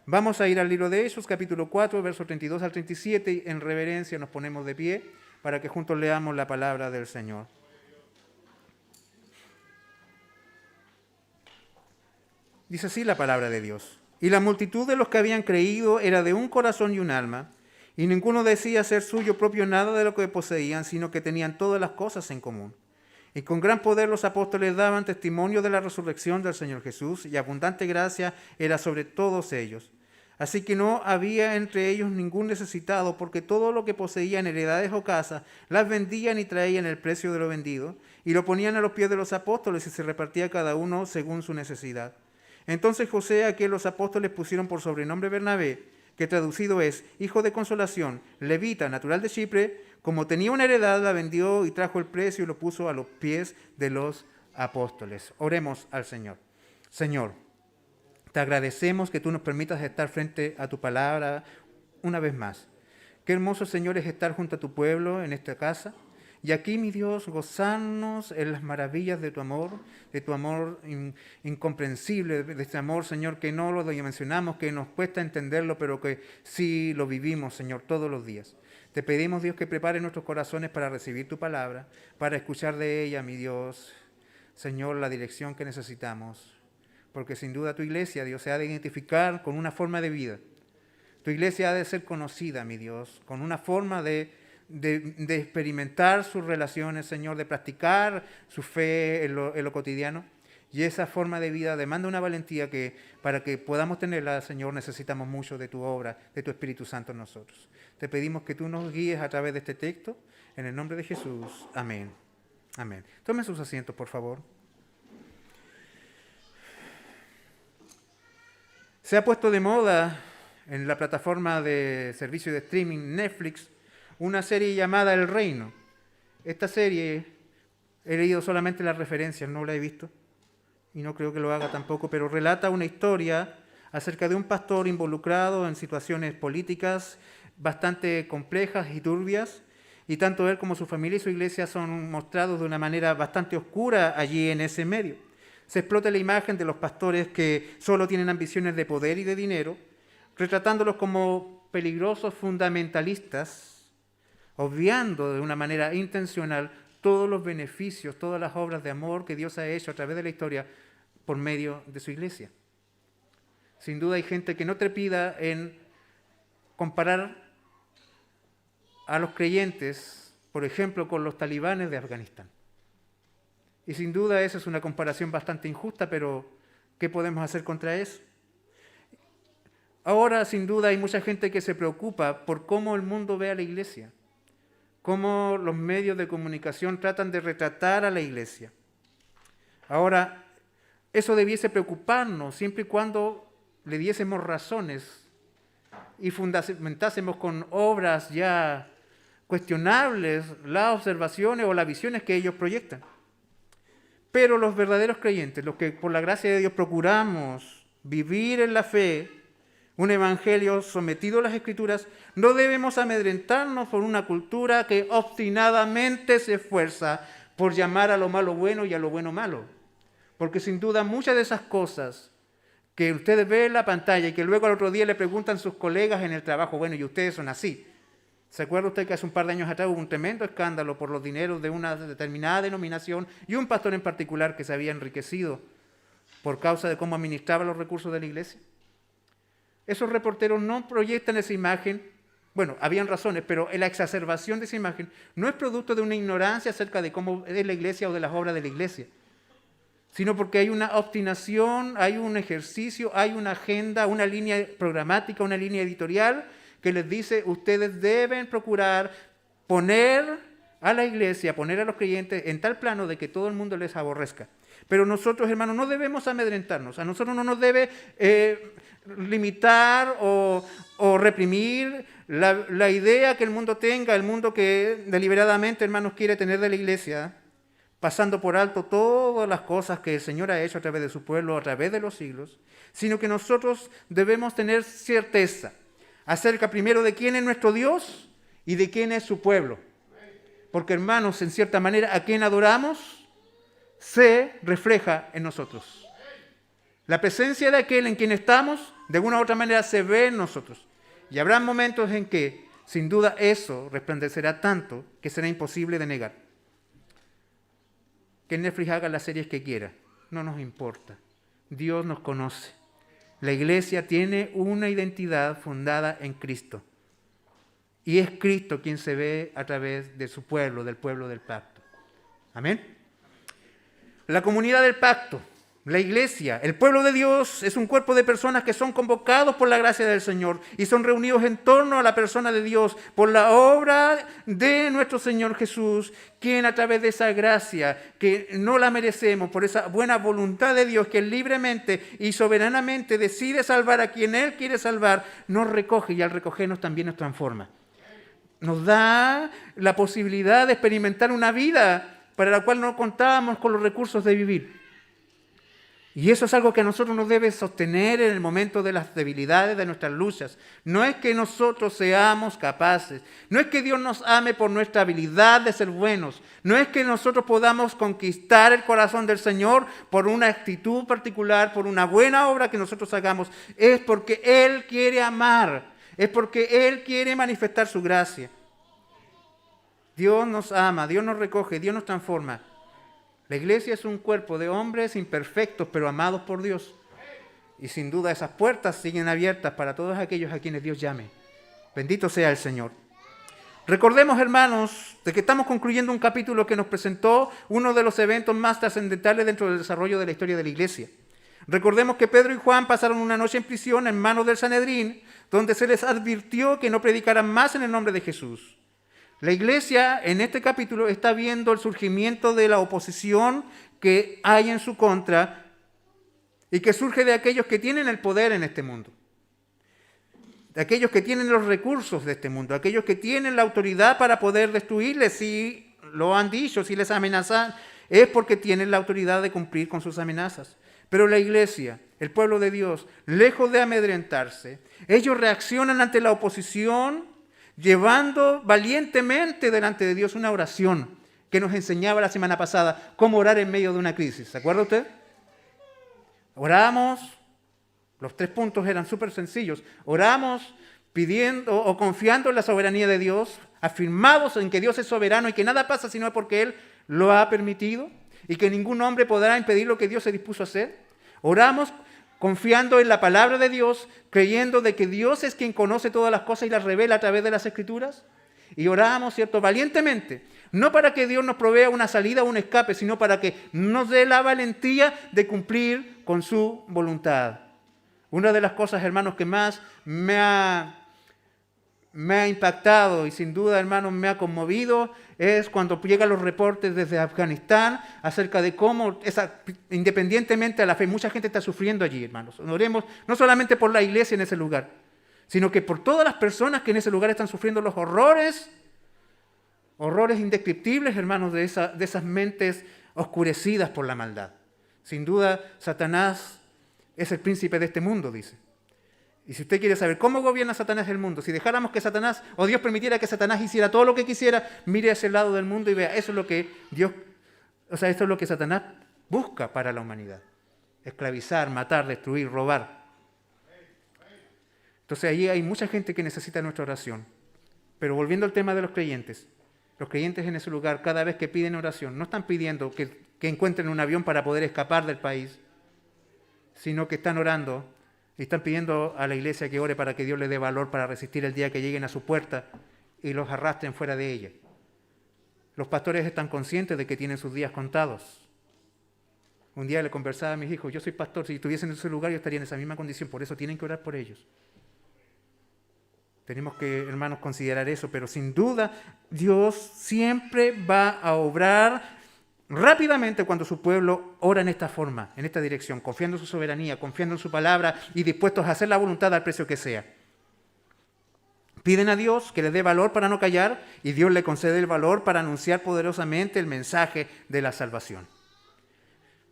Vamos a ir al libro de Hechos, capítulo 4, versos 32 al 37, y en reverencia nos ponemos de pie para que juntos leamos la palabra del Señor. Dice así la palabra de Dios. Y la multitud de los que habían creído era de un corazón y un alma, y ninguno decía ser suyo propio nada de lo que poseían, sino que tenían todas las cosas en común. Y con gran poder los apóstoles daban testimonio de la resurrección del Señor Jesús, y abundante gracia era sobre todos ellos. Así que no había entre ellos ningún necesitado, porque todo lo que poseían, heredades o casas, las vendían y traían el precio de lo vendido, y lo ponían a los pies de los apóstoles, y se repartía cada uno según su necesidad. Entonces José, a quien los apóstoles pusieron por sobrenombre Bernabé, que traducido es hijo de consolación, levita, natural de Chipre, como tenía una heredad, la vendió y trajo el precio y lo puso a los pies de los apóstoles. Oremos al Señor. Señor, te agradecemos que tú nos permitas estar frente a tu palabra una vez más. Qué hermoso, Señor, es estar junto a tu pueblo en esta casa. Y aquí, mi Dios, gozarnos en las maravillas de tu amor incomprensible, de este amor, Señor, que no lo dimensionamos, que nos cuesta entenderlo, pero que sí lo vivimos, Señor, todos los días. Te pedimos, Dios, que prepare nuestros corazones para recibir tu palabra, para escuchar de ella, mi Dios, Señor, la dirección que necesitamos. Porque sin duda tu iglesia, Dios, se ha de identificar con una forma de vida. Tu iglesia ha de ser conocida, mi Dios, con una forma de experimentar sus relaciones, Señor, de practicar su fe en lo cotidiano. Y esa forma de vida demanda una valentía que para que podamos tenerla, Señor, necesitamos mucho de tu obra, de tu Espíritu Santo en nosotros. Te pedimos que tú nos guíes a través de este texto, en el nombre de Jesús. Amén. Amén. Tomen sus asientos, por favor. Se ha puesto de moda en la plataforma de servicio de streaming Netflix una serie llamada El Reino. Esta serie, he leído solamente las referencias, no la he visto, y no creo que lo haga tampoco, pero relata una historia acerca de un pastor involucrado en situaciones políticas bastante complejas y turbias, y tanto él como su familia y su iglesia son mostrados de una manera bastante oscura allí en ese medio. Se explota la imagen de los pastores que solo tienen ambiciones de poder y de dinero, retratándolos como peligrosos fundamentalistas, obviando de una manera intencional todos los beneficios, todas las obras de amor que Dios ha hecho a través de la historia por medio de su iglesia. Sin duda hay gente que no trepida en comparar a los creyentes, por ejemplo, con los talibanes de Afganistán. Y sin duda esa es una comparación bastante injusta, pero ¿qué podemos hacer contra eso? Ahora, sin duda, hay mucha gente que se preocupa por cómo el mundo ve a la iglesia, cómo los medios de comunicación tratan de retratar a la iglesia. Ahora, eso debiese preocuparnos siempre y cuando le diésemos razones y fundamentásemos con obras ya cuestionables las observaciones o las visiones que ellos proyectan. Pero los verdaderos creyentes, los que por la gracia de Dios procuramos vivir en la fe, un evangelio sometido a las Escrituras, no debemos amedrentarnos por una cultura que obstinadamente se esfuerza por llamar a lo malo bueno y a lo bueno malo. Porque sin duda muchas de esas cosas que ustedes ven en la pantalla y que luego al otro día le preguntan a sus colegas en el trabajo, bueno, y ustedes son así. ¿Se acuerda usted que hace un par de años atrás hubo un tremendo escándalo por los dineros de una determinada denominación y un pastor en particular que se había enriquecido por causa de cómo administraba los recursos de la iglesia? Esos reporteros no proyectan esa imagen, bueno, habían razones, pero la exacerbación de esa imagen no es producto de una ignorancia acerca de cómo es la iglesia o de las obras de la iglesia, sino porque hay una obstinación, hay un ejercicio, hay una agenda, una línea programática, una línea editorial que les dice, ustedes deben procurar poner a la iglesia, poner a los creyentes en tal plano de que todo el mundo les aborrezca. Pero nosotros, hermanos, no debemos amedrentarnos. A nosotros no nos debe limitar o reprimir la idea que el mundo tenga, el mundo que deliberadamente, hermanos, quiere tener de la iglesia, pasando por alto todas las cosas que el Señor ha hecho a través de su pueblo, a través de los siglos, sino que nosotros debemos tener certeza acerca primero de quién es nuestro Dios y de quién es su pueblo. Porque, hermanos, en cierta manera, a quien adoramos se refleja en nosotros. La presencia de aquel en quien estamos De alguna u otra manera se ve en nosotros. Y habrá momentos en que, sin duda, eso resplandecerá tanto que será imposible de negar. Que Netflix haga las series que quiera, no nos importa. Dios nos conoce. La iglesia tiene una identidad fundada en Cristo. Y es Cristo quien se ve a través de su pueblo, del pueblo del pacto. Amén. La comunidad del pacto, la iglesia, el pueblo de Dios es un cuerpo de personas que son convocados por la gracia del Señor y son reunidos en torno a la persona de Dios por la obra de nuestro Señor Jesús, quien a través de esa gracia que no la merecemos, por esa buena voluntad de Dios que libremente y soberanamente decide salvar a quien Él quiere salvar, nos recoge y al recogernos también nos transforma. Nos da la posibilidad de experimentar una vida para la cual no contábamos con los recursos de vivir. Y eso es algo que a nosotros nos debe sostener en el momento de las debilidades de nuestras luchas. No es que nosotros seamos capaces, no es que Dios nos ame por nuestra habilidad de ser buenos, no es que nosotros podamos conquistar el corazón del Señor por una actitud particular, por una buena obra que nosotros hagamos. Es porque Él quiere amar, es porque Él quiere manifestar su gracia. Dios nos ama, Dios nos recoge, Dios nos transforma. La iglesia es un cuerpo de hombres imperfectos, pero amados por Dios. Y sin duda esas puertas siguen abiertas para todos aquellos a quienes Dios llame. Bendito sea el Señor. Recordemos, hermanos, de que estamos concluyendo un capítulo que nos presentó uno de los eventos más trascendentales dentro del desarrollo de la historia de la iglesia. Recordemos que Pedro y Juan pasaron una noche en prisión en manos del Sanedrín, donde se les advirtió que no predicaran más en el nombre de Jesús. La iglesia en este capítulo está viendo el surgimiento de la oposición que hay en su contra y que surge de aquellos que tienen el poder en este mundo, de aquellos que tienen los recursos de este mundo, aquellos que tienen la autoridad para poder destruirles. Si lo han dicho, si les amenazan, es porque tienen la autoridad de cumplir con sus amenazas. Pero la iglesia, el pueblo de Dios, lejos de amedrentarse, ellos reaccionan ante la oposición llevando valientemente delante de Dios una oración que nos enseñaba la semana pasada cómo orar en medio de una crisis. ¿Se acuerda usted? Oramos, los 3 puntos eran súper sencillos. Oramos pidiendo o confiando en la soberanía de Dios, afirmados en que Dios es soberano y que nada pasa sino porque Él lo ha permitido y que ningún hombre podrá impedir lo que Dios se dispuso a hacer. Oramos confiando en la palabra de Dios, creyendo de que Dios es quien conoce todas las cosas y las revela a través de las Escrituras. Y oramos, ¿cierto?, valientemente, no para que Dios nos provea una salida o un escape, sino para que nos dé la valentía de cumplir con su voluntad. Una de las cosas, hermanos, que más me ha impactado y sin duda, hermanos, me ha conmovido es cuando llegan los reportes desde Afganistán acerca de cómo, independientemente de la fe, mucha gente está sufriendo allí, hermanos. Oremos no solamente por la iglesia en ese lugar, sino que por todas las personas que en ese lugar están sufriendo los horrores indescriptibles, hermanos, de esas mentes oscurecidas por la maldad. Sin duda, Satanás es el príncipe de este mundo, dice. Y si usted quiere saber cómo gobierna Satanás el mundo, si dejáramos que Satanás, o Dios permitiera que Satanás hiciera todo lo que quisiera, mire a ese lado del mundo y vea, eso es lo que esto es lo que Satanás busca para la humanidad. Esclavizar, matar, destruir, robar. Entonces allí hay mucha gente que necesita nuestra oración. Pero volviendo al tema de los creyentes en ese lugar, cada vez que piden oración, no están pidiendo que encuentren un avión para poder escapar del país, sino que están orando y están pidiendo a la iglesia que ore para que Dios les dé valor para resistir el día que lleguen a su puerta y los arrastren fuera de ella. Los pastores están conscientes de que tienen sus días contados. Un día le conversaba a mis hijos, yo soy pastor, si estuviesen en ese lugar yo estaría en esa misma condición, por eso tienen que orar por ellos. Tenemos que, hermanos, considerar eso, pero sin duda Dios siempre va a obrar rápidamente cuando su pueblo ora en esta forma, en esta dirección, confiando en su soberanía, confiando en su palabra y dispuestos a hacer la voluntad al precio que sea. Piden a Dios que les dé valor para no callar y Dios le concede el valor para anunciar poderosamente el mensaje de la salvación.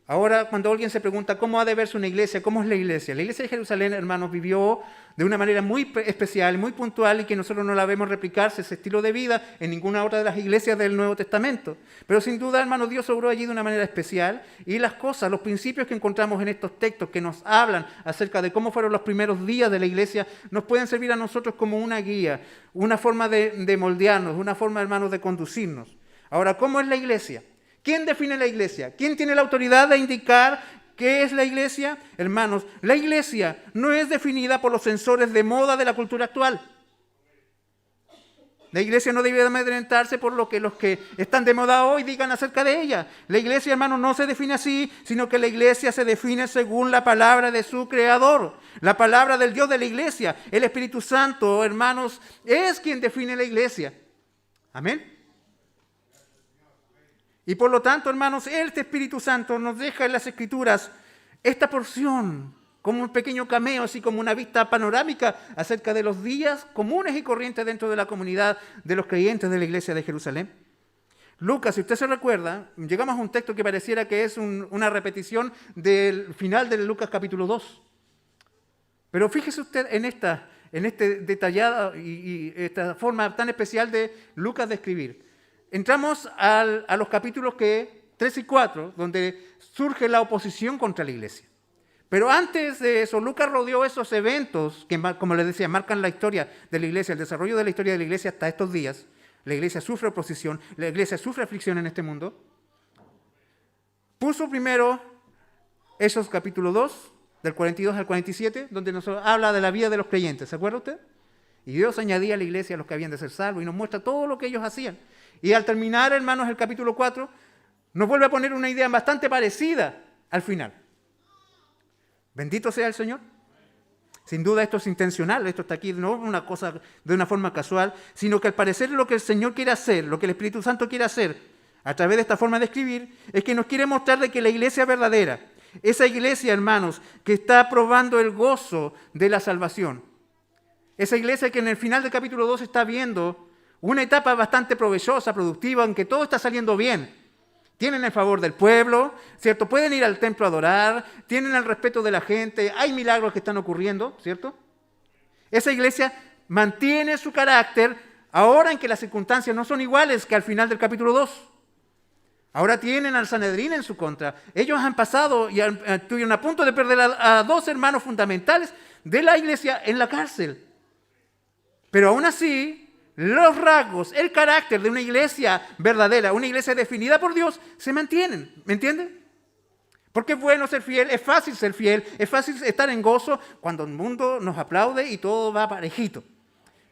Ahora, cuando alguien se pregunta cómo ha de verse una iglesia, ¿cómo es la iglesia? La iglesia de Jerusalén, hermanos, vivió de una manera muy especial, muy puntual, y que nosotros no la vemos replicarse ese estilo de vida en ninguna otra de las iglesias del Nuevo Testamento. Pero sin duda, hermanos, Dios obró allí de una manera especial, y las cosas, los principios que encontramos en estos textos que nos hablan acerca de cómo fueron los primeros días de la iglesia, nos pueden servir a nosotros como una guía, una forma de moldearnos, una forma, hermanos, de conducirnos. Ahora, ¿cómo es la iglesia? ¿Quién define la iglesia? ¿Quién tiene la autoridad de indicar qué es la iglesia? Hermanos, la iglesia no es definida por los sensores de moda de la cultura actual. La iglesia no debe amedrentarse por lo que los que están de moda hoy digan acerca de ella. La iglesia, hermanos, no se define así, sino que la iglesia se define según la palabra de su Creador, la palabra del Dios de la iglesia. El Espíritu Santo, hermanos, es quien define la iglesia. Amén. Y por lo tanto, hermanos, este Espíritu Santo nos deja en las Escrituras esta porción como un pequeño cameo, así como una vista panorámica acerca de los días comunes y corrientes dentro de la comunidad de los creyentes de la iglesia de Jerusalén. Lucas, si usted se recuerda, llegamos a un texto que pareciera que es una repetición del final de Lucas capítulo 2. Pero fíjese usted en esta detallada y esta forma tan especial de Lucas de escribir. Entramos a los capítulos 3 y 4, donde surge la oposición contra la iglesia. Pero antes de eso, Lucas rodeó esos eventos que, como les decía, marcan la historia de la iglesia, el desarrollo de la historia de la iglesia hasta estos días. La iglesia sufre oposición, la iglesia sufre aflicción en este mundo. Puso primero esos capítulo 2, del 42 al 47, donde nos habla de la vida de los creyentes. ¿Se acuerda usted? Y Dios añadía a la iglesia a los que habían de ser salvos y nos muestra todo lo que ellos hacían. Y al terminar, hermanos, el capítulo 4, nos vuelve a poner una idea bastante parecida al final. Bendito sea el Señor. Sin duda esto es intencional, esto está aquí no una cosa de una forma casual, sino que al parecer lo que el Señor quiere hacer, lo que el Espíritu Santo quiere hacer a través de esta forma de escribir, es que nos quiere mostrar de que la iglesia verdadera, esa iglesia, hermanos, que está probando el gozo de la salvación, esa iglesia que en el final del capítulo 2 está viendo una etapa bastante provechosa, productiva, en que todo está saliendo bien. Tienen el favor del pueblo, ¿cierto? Pueden ir al templo a adorar, tienen el respeto de la gente, hay milagros que están ocurriendo, ¿cierto? Esa iglesia mantiene su carácter ahora en que las circunstancias no son iguales que al final del capítulo 2. Ahora tienen al Sanedrín en su contra. Ellos han pasado y estuvieron a punto de perder a dos hermanos fundamentales de la iglesia en la cárcel. Pero aún así, los rasgos, el carácter de una iglesia verdadera, una iglesia definida por Dios, se mantienen. ¿Me entienden? Porque es bueno ser fiel, es fácil ser fiel, es fácil estar en gozo cuando el mundo nos aplaude y todo va parejito.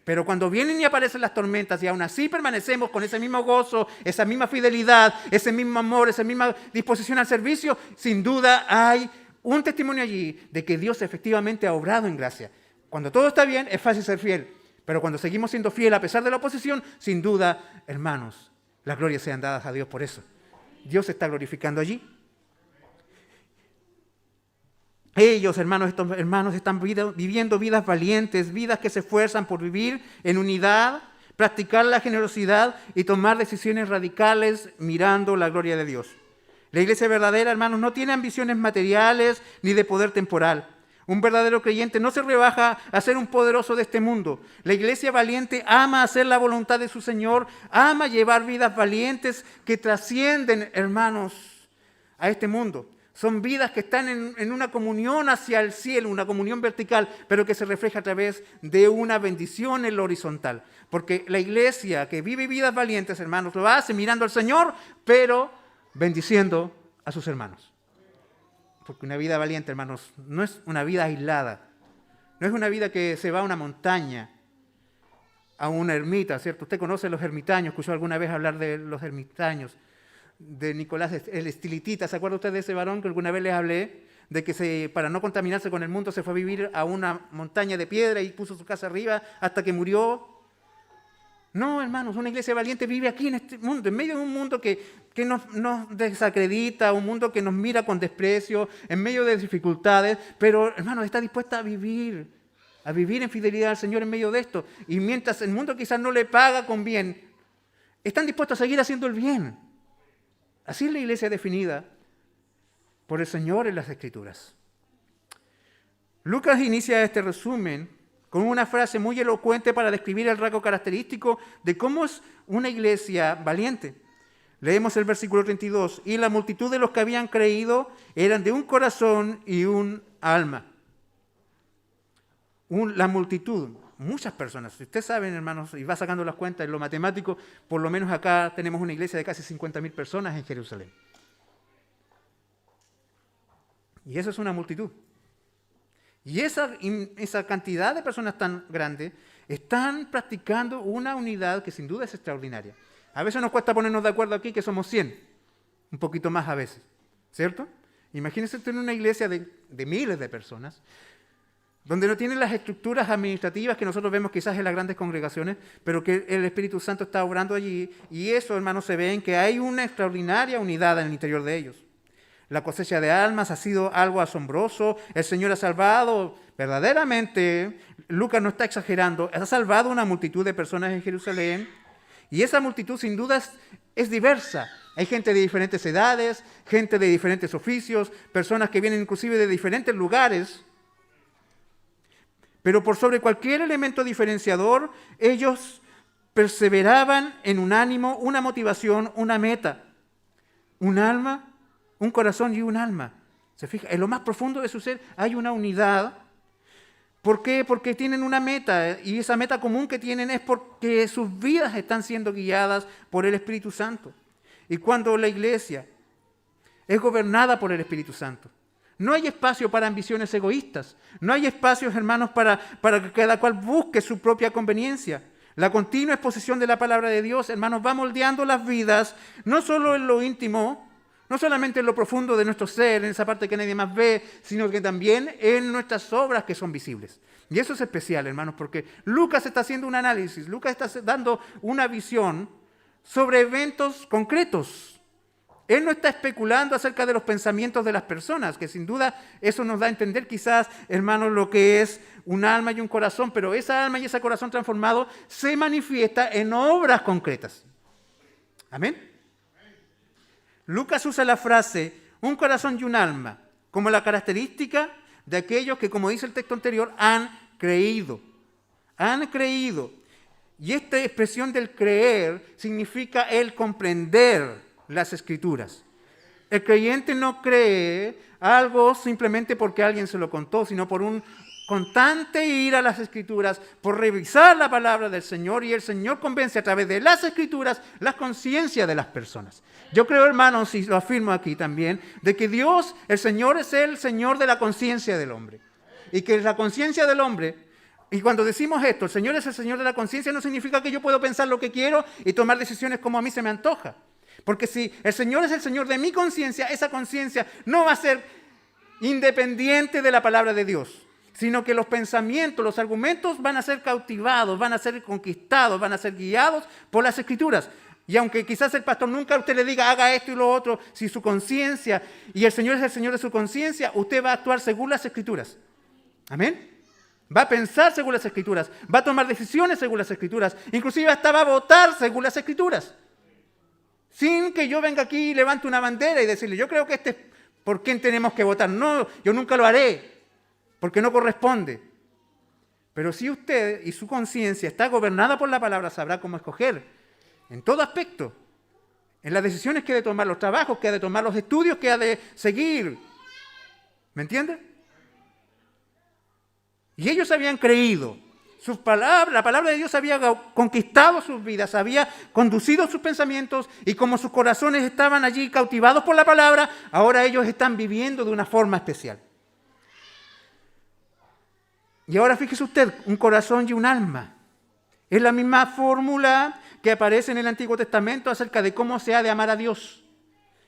Pero cuando vienen y aparecen las tormentas y aún así permanecemos con ese mismo gozo, esa misma fidelidad, ese mismo amor, esa misma disposición al servicio, sin duda hay un testimonio allí de que Dios efectivamente ha obrado en gracia. Cuando todo está bien, es fácil ser fiel. Pero cuando seguimos siendo fieles a pesar de la oposición, sin duda, hermanos, las glorias sean dadas a Dios por eso. Dios se está glorificando allí. Ellos, estos hermanos, están viviendo vidas valientes, vidas que se esfuerzan por vivir en unidad, practicar la generosidad y tomar decisiones radicales mirando la gloria de Dios. La iglesia verdadera, hermanos, no tiene ambiciones materiales ni de poder temporal. Un verdadero creyente no se rebaja a ser un poderoso de este mundo. La iglesia valiente ama hacer la voluntad de su Señor, ama llevar vidas valientes que trascienden, hermanos, a este mundo. Son vidas que están en una comunión hacia el cielo, una comunión vertical, pero que se refleja a través de una bendición en lo horizontal. Porque la iglesia que vive vidas valientes, hermanos, lo hace mirando al Señor, pero bendiciendo a sus hermanos. Porque una vida valiente, hermanos, no es una vida aislada. No es una vida que se va a una montaña, a una ermita, ¿cierto? Usted conoce los ermitaños, escuchó alguna vez hablar de los ermitaños, de Nicolás el Estilitita. ¿Se acuerda usted de ese varón que alguna vez les hablé? De que para no contaminarse con el mundo se fue a vivir a una montaña de piedra y puso su casa arriba hasta que murió. No, hermanos, una iglesia valiente vive aquí en este mundo, en medio de un mundo que nos desacredita, un mundo que nos mira con desprecio, en medio de dificultades, pero, hermanos, está dispuesta a vivir en fidelidad al Señor en medio de esto. Y mientras el mundo quizás no le paga con bien, están dispuestos a seguir haciendo el bien. Así es la iglesia definida. por el Señor en las Escrituras. Lucas inicia este resumen con una frase muy elocuente para describir el rasgo característico de cómo es una iglesia valiente. Leemos el versículo 32. Y la multitud de los que habían creído eran de un corazón y un alma. La multitud, muchas personas. Si ustedes saben, hermanos, y va sacando las cuentas en lo matemático, por lo menos acá tenemos una iglesia de casi 50.000 personas en Jerusalén. Y eso es una multitud. Y esa cantidad de personas tan grande están practicando una unidad que sin duda es extraordinaria. A veces nos cuesta ponernos de acuerdo aquí que somos 100, un poquito más a veces, ¿cierto? Imagínense tener una iglesia de miles de personas, donde no tienen las estructuras administrativas que nosotros vemos quizás en las grandes congregaciones, pero que el Espíritu Santo está obrando allí, y eso, hermanos, se ve en que hay una extraordinaria unidad en el interior de ellos. La cosecha de almas ha sido algo asombroso. El Señor ha salvado, verdaderamente, Lucas no está exagerando, ha salvado una multitud de personas en Jerusalén. Y esa multitud sin duda es diversa. Hay gente de diferentes edades, gente de diferentes oficios, personas que vienen inclusive de diferentes lugares. Pero por sobre cualquier elemento diferenciador, ellos perseveraban en un ánimo, una motivación, una meta. Un alma, un corazón y un alma. ¿Se fija? En lo más profundo de su ser hay una unidad. ¿Por qué? Porque tienen una meta, y esa meta común que tienen es porque sus vidas están siendo guiadas por el Espíritu Santo. Y cuando la iglesia es gobernada por el Espíritu Santo, no hay espacio para ambiciones egoístas, no hay espacios, hermanos, para que cada cual busque su propia conveniencia. La continua exposición de la palabra de Dios, hermanos, va moldeando las vidas, no solo en lo íntimo, no solamente en lo profundo de nuestro ser, en esa parte que nadie más ve, sino que también en nuestras obras que son visibles. Y eso es especial, hermanos, porque Lucas está haciendo un análisis, Lucas está dando una visión sobre eventos concretos. Él no está especulando acerca de los pensamientos de las personas, que sin duda eso nos da a entender quizás, hermanos, lo que es un alma y un corazón, pero esa alma y ese corazón transformado se manifiesta en obras concretas. Amén. Lucas usa la frase un corazón y un alma como la característica de aquellos que, como dice el texto anterior, han creído. Han creído. Y esta expresión del creer significa el comprender las Escrituras. El creyente no cree algo simplemente porque alguien se lo contó, sino por un constante ir a las Escrituras, por revisar la palabra del Señor, y el Señor convence a través de las Escrituras las conciencias de las personas. Yo creo, hermanos, y lo afirmo aquí también, de que Dios, el Señor, es el Señor de la conciencia del hombre. Y que la conciencia del hombre, y cuando decimos esto, el Señor es el Señor de la conciencia, no significa que yo puedo pensar lo que quiero y tomar decisiones como a mí se me antoja. Porque si el Señor es el Señor de mi conciencia, esa conciencia no va a ser independiente de la palabra de Dios, sino que los pensamientos, los argumentos van a ser cautivados, van a ser conquistados, van a ser guiados por las Escrituras. Y aunque quizás el pastor nunca a usted le diga haga esto y lo otro, si su conciencia y el Señor es el Señor de su conciencia, usted va a actuar según las Escrituras. Amén. Va a pensar según las Escrituras, va a tomar decisiones según las Escrituras, inclusive hasta va a votar según las Escrituras. Sin que yo venga aquí y levante una bandera y decirle, yo creo que este es por quién tenemos que votar. No, yo nunca lo haré, porque no corresponde. Pero si usted y su conciencia está gobernada por la palabra, sabrá cómo escoger en todo aspecto, en las decisiones que ha de tomar, los trabajos que ha de tomar, los estudios que ha de seguir. ¿Me entiende? Y ellos habían creído. La palabra de Dios había conquistado sus vidas, había conducido sus pensamientos, y como sus corazones estaban allí cautivados por la palabra, ahora ellos están viviendo de una forma especial. Y ahora fíjese usted, un corazón y un alma. Es la misma fórmula que aparece en el Antiguo Testamento acerca de cómo se ha de amar a Dios.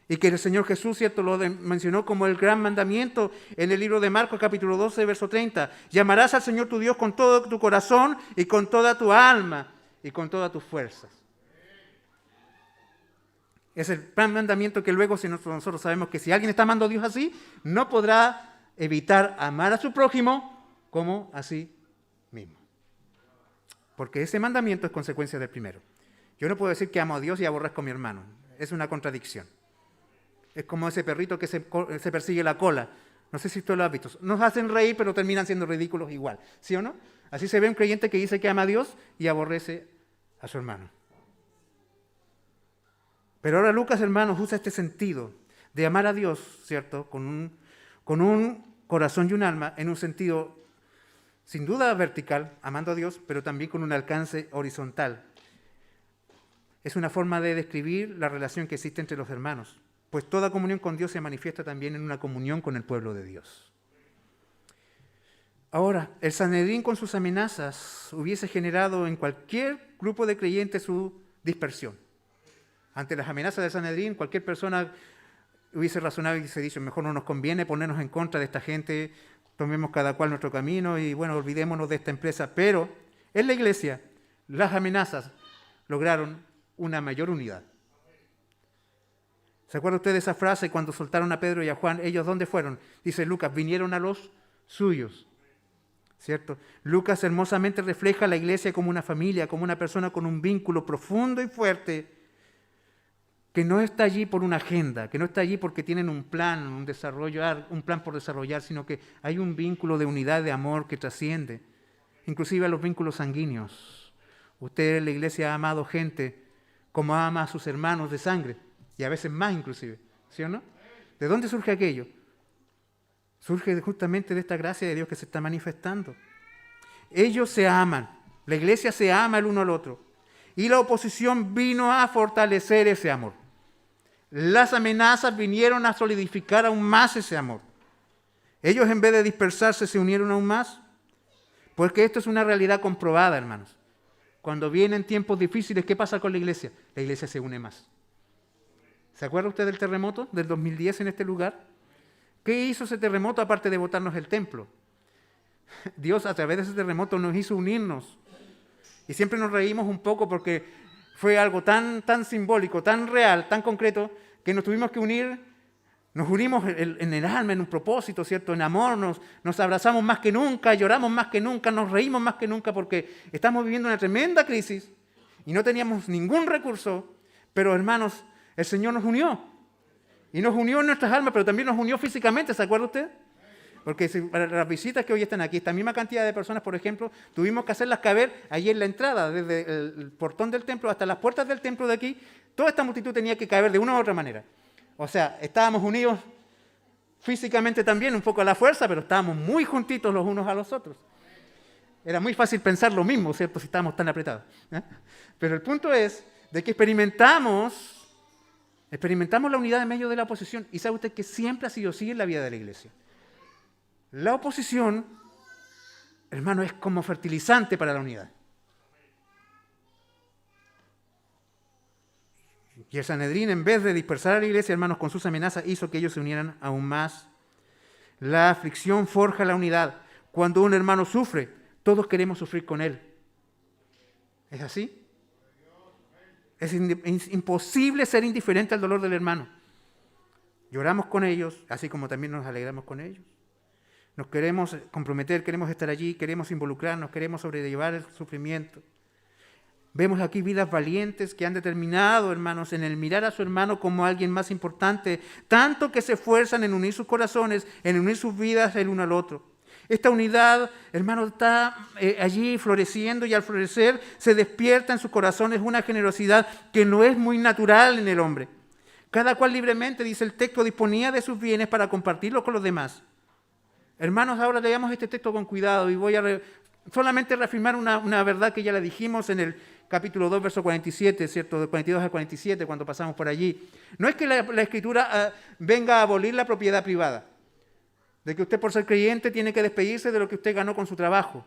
Y que el Señor Jesús, cierto, lo mencionó como el gran mandamiento en el libro de Marcos, capítulo 12, verso 30. Llamarás al Señor tu Dios con todo tu corazón y con toda tu alma y con todas tus fuerzas. Es el gran mandamiento que luego, si nosotros sabemos que si alguien está amando a Dios así, no podrá evitar amar a su prójimo como a sí mismo. Porque ese mandamiento es consecuencia del primero. Yo no puedo decir que amo a Dios y aborrezco a mi hermano. Es una contradicción. Es como ese perrito que se persigue la cola. No sé si usted lo ha visto. Nos hacen reír, pero terminan siendo ridículos igual. ¿Sí o no? Así se ve un creyente que dice que ama a Dios y aborrece a su hermano. Pero ahora Lucas, hermanos, usa este sentido de amar a Dios, ¿cierto? Con un corazón y un alma, en un sentido sin duda vertical, amando a Dios, pero también con un alcance horizontal. Es una forma de describir la relación que existe entre los hermanos, pues toda comunión con Dios se manifiesta también en una comunión con el pueblo de Dios. Ahora, el Sanedrín con sus amenazas hubiese generado en cualquier grupo de creyentes su dispersión. Ante las amenazas del Sanedrín, cualquier persona hubiese razonado y hubiese dicho, mejor no nos conviene ponernos en contra de esta gente, tomemos cada cual nuestro camino y bueno, olvidémonos de esta empresa. Pero en la iglesia, las amenazas lograron una mayor unidad. ¿Se acuerda usted de esa frase cuando soltaron a Pedro y a Juan? ¿Ellos dónde fueron? Dice Lucas, vinieron a los suyos. ¿Cierto? Lucas hermosamente refleja a la iglesia como una familia, como una persona con un vínculo profundo y fuerte, que no está allí por una agenda, que no está allí porque tienen un plan, un plan por desarrollar, sino que hay un vínculo de unidad, de amor que trasciende, inclusive a los vínculos sanguíneos. Usted en la iglesia ha amado gente como ama a sus hermanos de sangre, y a veces más inclusive, ¿sí o no? ¿De dónde surge aquello? Surge justamente de esta gracia de Dios que se está manifestando. Ellos se aman, la iglesia se ama el uno al otro, y la oposición vino a fortalecer ese amor. Las amenazas vinieron a solidificar aún más ese amor. Ellos, en vez de dispersarse, se unieron aún más, porque esto es una realidad comprobada, hermanos. Cuando vienen tiempos difíciles, ¿qué pasa con la iglesia? La iglesia se une más. ¿Se acuerda usted del terremoto del 2010 en este lugar? ¿Qué hizo ese terremoto aparte de botarnos el templo? Dios a través de ese terremoto nos hizo unirnos. Y siempre nos reímos un poco porque fue algo tan simbólico, tan real, tan concreto, que nos tuvimos que unir, nos unimos en el alma, en un propósito, ¿cierto? En amor, nos abrazamos más que nunca, lloramos más que nunca, nos reímos más que nunca porque estamos viviendo una tremenda crisis y no teníamos ningún recurso, pero hermanos, el Señor nos unió. Y nos unió en nuestras almas, pero también nos unió físicamente, ¿se acuerda usted? Porque para las visitas que hoy están aquí, esta misma cantidad de personas, por ejemplo, tuvimos que hacerlas caber allí en la entrada, desde el portón del templo hasta las puertas del templo de aquí. Toda esta multitud tenía que caber de una u otra manera. O sea, estábamos unidos físicamente también, un poco a la fuerza, pero estábamos muy juntitos los unos a los otros. Era muy fácil pensar lo mismo, ¿cierto?, si estábamos tan apretados. Pero el punto es de que experimentamos la unidad en medio de la oposición. Y sabe usted que siempre ha sido así en la vida de la iglesia. La oposición, hermano, es como fertilizante para la unidad. Y el Sanedrín, en vez de dispersar a la iglesia, hermanos, con sus amenazas, hizo que ellos se unieran aún más. La aflicción forja la unidad. Cuando un hermano sufre, todos queremos sufrir con él. ¿Es así? Es imposible ser indiferente al dolor del hermano. Lloramos con ellos, así como también nos alegramos con ellos. Nos queremos comprometer, queremos estar allí, queremos involucrarnos, queremos sobrellevar el sufrimiento. Vemos aquí vidas valientes que han determinado, hermanos, en el mirar a su hermano como alguien más importante, tanto que se esfuerzan en unir sus corazones, en unir sus vidas el uno al otro. Esta unidad, hermanos, está allí floreciendo y al florecer se despierta en sus corazones una generosidad que no es muy natural en el hombre. Cada cual libremente, dice el texto, disponía de sus bienes para compartirlos con los demás. Hermanos, ahora leamos este texto con cuidado y voy a solamente reafirmar una verdad que ya la dijimos en el capítulo 2, verso 47, ¿cierto? De 42 al 47, cuando pasamos por allí. No es que la Escritura venga a abolir la propiedad privada, de que usted por ser creyente tiene que despedirse de lo que usted ganó con su trabajo.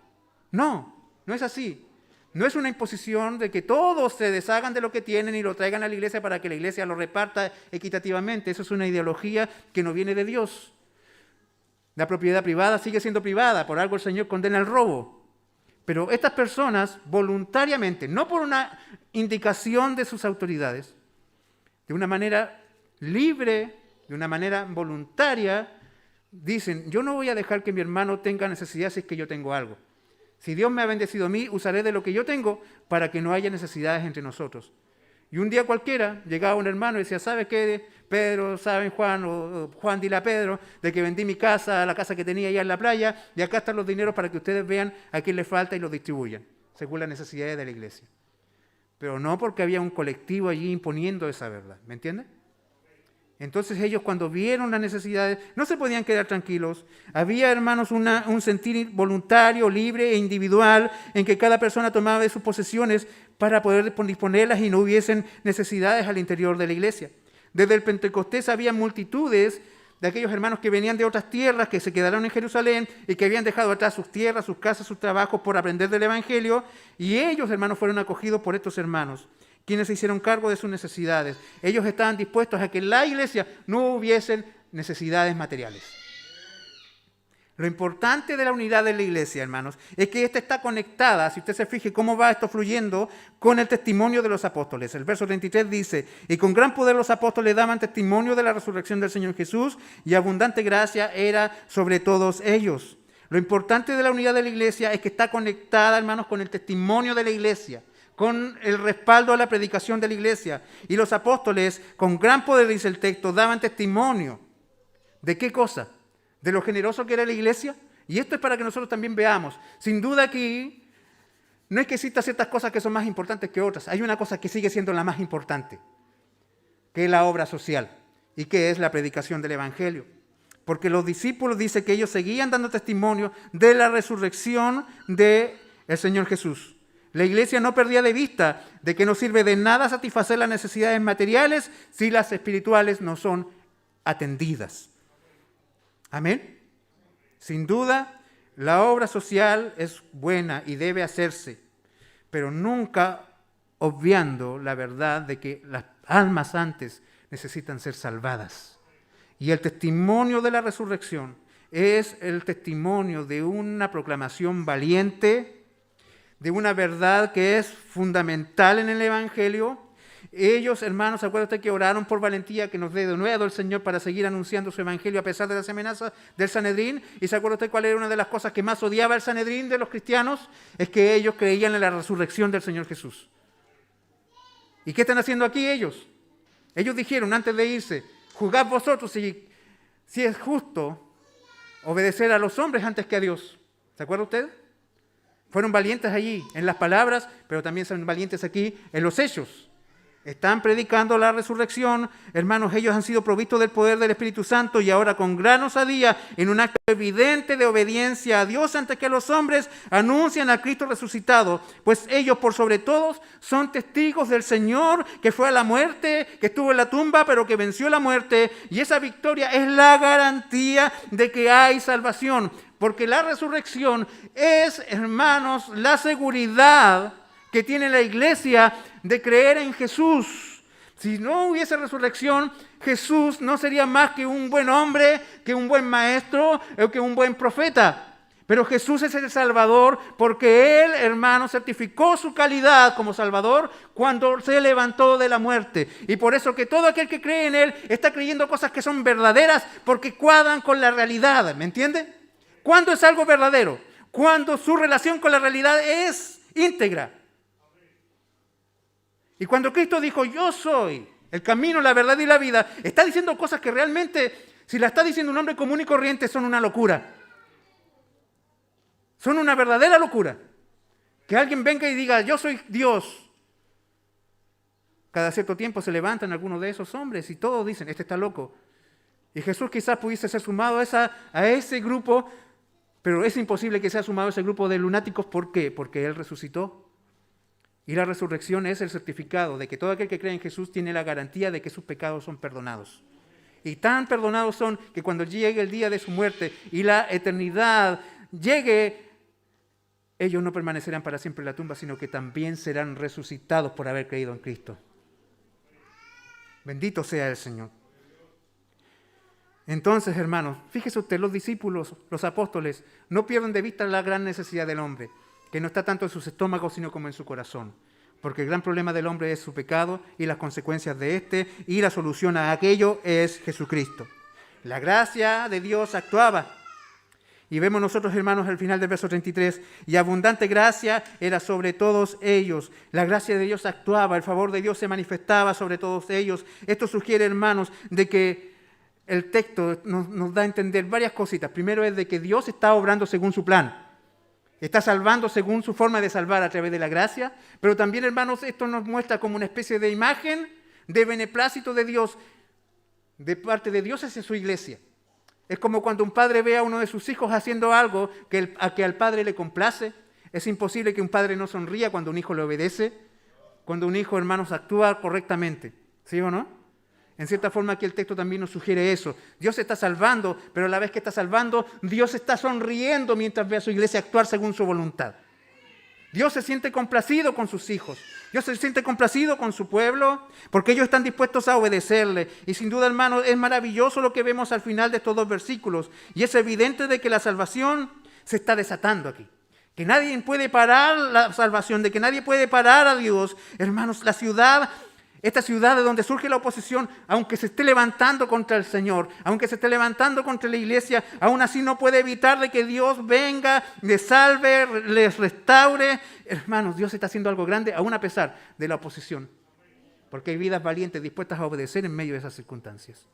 No, no es así. No es una imposición de que todos se deshagan de lo que tienen y lo traigan a la iglesia para que la iglesia lo reparta equitativamente. Eso es una ideología que no viene de Dios. La propiedad privada sigue siendo privada, por algo el Señor condena el robo. Pero estas personas voluntariamente, no por una indicación de sus autoridades, de una manera libre, de una manera voluntaria, dicen, yo no voy a dejar que mi hermano tenga necesidad si es que yo tengo algo. Si Dios me ha bendecido a mí, usaré de lo que yo tengo para que no haya necesidades entre nosotros. Y un día cualquiera llegaba un hermano y decía, ¿sabes qué, Pedro? ¿Saben, Juan? O Juan, dile a Pedro de que vendí mi casa, la casa que tenía allá en la playa, y acá están los dineros para que ustedes vean a quién les falta y los distribuyan, según las necesidades de la iglesia. Pero no porque había un colectivo allí imponiendo esa verdad, ¿me entienden? Entonces ellos, cuando vieron las necesidades, no se podían quedar tranquilos. Había, hermanos, un sentir voluntario, libre e individual, en que cada persona tomaba de sus posesiones para poder disponerlas y no hubiesen necesidades al interior de la iglesia. Desde el Pentecostés había multitudes de aquellos hermanos que venían de otras tierras, que se quedaron en Jerusalén y que habían dejado atrás sus tierras, sus casas, sus trabajos por aprender del Evangelio. Y ellos, hermanos, fueron acogidos por estos hermanos, quienes se hicieron cargo de sus necesidades. Ellos estaban dispuestos a que en la iglesia no hubiesen necesidades materiales. Lo importante de la unidad de la iglesia, hermanos, es que esta está conectada, si usted se fije cómo va esto fluyendo, con el testimonio de los apóstoles. El verso 33 dice, y con gran poder los apóstoles daban testimonio de la resurrección del Señor Jesús, y abundante gracia era sobre todos ellos. Lo importante de la unidad de la iglesia es que está conectada, hermanos, con el testimonio de la iglesia, con el respaldo a la predicación de la iglesia. Y los apóstoles, con gran poder, dice el texto, daban testimonio. ¿De qué cosa? De lo generoso que era la iglesia. Y esto es para que nosotros también veamos. Sin duda aquí, no es que existan ciertas cosas que son más importantes que otras. Hay una cosa que sigue siendo la más importante, que es la obra social y que es la predicación del Evangelio. Porque los discípulos dicen que ellos seguían dando testimonio de la resurrección del Señor Jesús. La iglesia no perdía de vista de que no sirve de nada satisfacer las necesidades materiales si las espirituales no son atendidas. Amén. Sin duda, la obra social es buena y debe hacerse, pero nunca obviando la verdad de que las almas antes necesitan ser salvadas. Y el testimonio de la resurrección es el testimonio de una proclamación valiente, de una verdad que es fundamental en el Evangelio. Ellos, hermanos, ¿se acuerda usted que oraron por valentía, que nos dé de nuevo el Señor para seguir anunciando su Evangelio a pesar de las amenazas del Sanedrín? ¿Y se acuerda usted cuál era una de las cosas que más odiaba el Sanedrín de los cristianos? Es que ellos creían en la resurrección del Señor Jesús. ¿Y qué están haciendo aquí ellos? Ellos dijeron antes de irse, juzgad vosotros si es justo obedecer a los hombres antes que a Dios. ¿Se acuerda usted? Fueron valientes allí en las palabras, pero también son valientes aquí en los hechos. Están predicando la resurrección, hermanos, ellos han sido provistos del poder del Espíritu Santo y ahora con gran osadía, en un acto evidente de obediencia a Dios antes que a los hombres, anuncian a Cristo resucitado, pues ellos por sobre todos son testigos del Señor que fue a la muerte, que estuvo en la tumba, pero que venció la muerte, y esa victoria es la garantía de que hay salvación, porque la resurrección es, hermanos, la seguridad que tiene la iglesia de creer en Jesús. Si no hubiese resurrección, Jesús no sería más que un buen hombre, que un buen maestro o que un buen profeta. Pero Jesús es el Salvador porque Él, hermano, certificó su calidad como Salvador cuando se levantó de la muerte. Y por eso que todo aquel que cree en Él está creyendo cosas que son verdaderas porque cuadran con la realidad. ¿Me entiende? ¿Cuándo es algo verdadero? Cuando su relación con la realidad es íntegra. Y cuando Cristo dijo, yo soy el camino, la verdad y la vida, está diciendo cosas que realmente, si la está diciendo un hombre común y corriente, son una locura. Son una verdadera locura. Que alguien venga y diga, yo soy Dios. Cada cierto tiempo se levantan algunos de esos hombres y todos dicen, este está loco. Y Jesús quizás pudiese ser sumado a ese grupo, pero es imposible que sea sumado a ese grupo de lunáticos. ¿Por qué? Porque Él resucitó. Y la resurrección es el certificado de que todo aquel que cree en Jesús tiene la garantía de que sus pecados son perdonados. Y tan perdonados son que cuando llegue el día de su muerte y la eternidad llegue, ellos no permanecerán para siempre en la tumba, sino que también serán resucitados por haber creído en Cristo. Bendito sea el Señor. Entonces, hermanos, fíjese usted, los discípulos, los apóstoles, no pierden de vista la gran necesidad del hombre, que no está tanto en sus estómagos, sino como en su corazón. Porque el gran problema del hombre es su pecado y las consecuencias de este, y la solución a aquello es Jesucristo. La gracia de Dios actuaba. Y vemos nosotros, hermanos, al final del verso 33, y abundante gracia era sobre todos ellos. La gracia de Dios actuaba, el favor de Dios se manifestaba sobre todos ellos. Esto sugiere, hermanos, de que el texto nos da a entender varias cositas. Primero es de que Dios está obrando según su plan. Está salvando según su forma de salvar a través de la gracia. Pero también, hermanos, esto nos muestra como una especie de imagen de beneplácito de Dios, de parte de Dios hacia su iglesia. Es como cuando un padre ve a uno de sus hijos haciendo algo que al padre le complace. Es imposible que un padre no sonría cuando un hijo le obedece, cuando un hijo, hermanos, actúa correctamente. ¿Sí o no? En cierta forma aquí el texto también nos sugiere eso. Dios está salvando, pero a la vez que está salvando, Dios está sonriendo mientras ve a su iglesia actuar según su voluntad. Dios se siente complacido con sus hijos. Dios se siente complacido con su pueblo porque ellos están dispuestos a obedecerle. Y sin duda, hermano, es maravilloso lo que vemos al final de estos dos versículos. Y es evidente de que la salvación se está desatando aquí. Que nadie puede parar la salvación, de que nadie puede parar a Dios. Hermanos, la ciudad, esta ciudad de donde surge la oposición, aunque se esté levantando contra el Señor, aunque se esté levantando contra la iglesia, aún así no puede evitar de que Dios venga, les salve, les restaure. Hermanos, Dios está haciendo algo grande aún a pesar de la oposición. Porque hay vidas valientes dispuestas a obedecer en medio de esas circunstancias.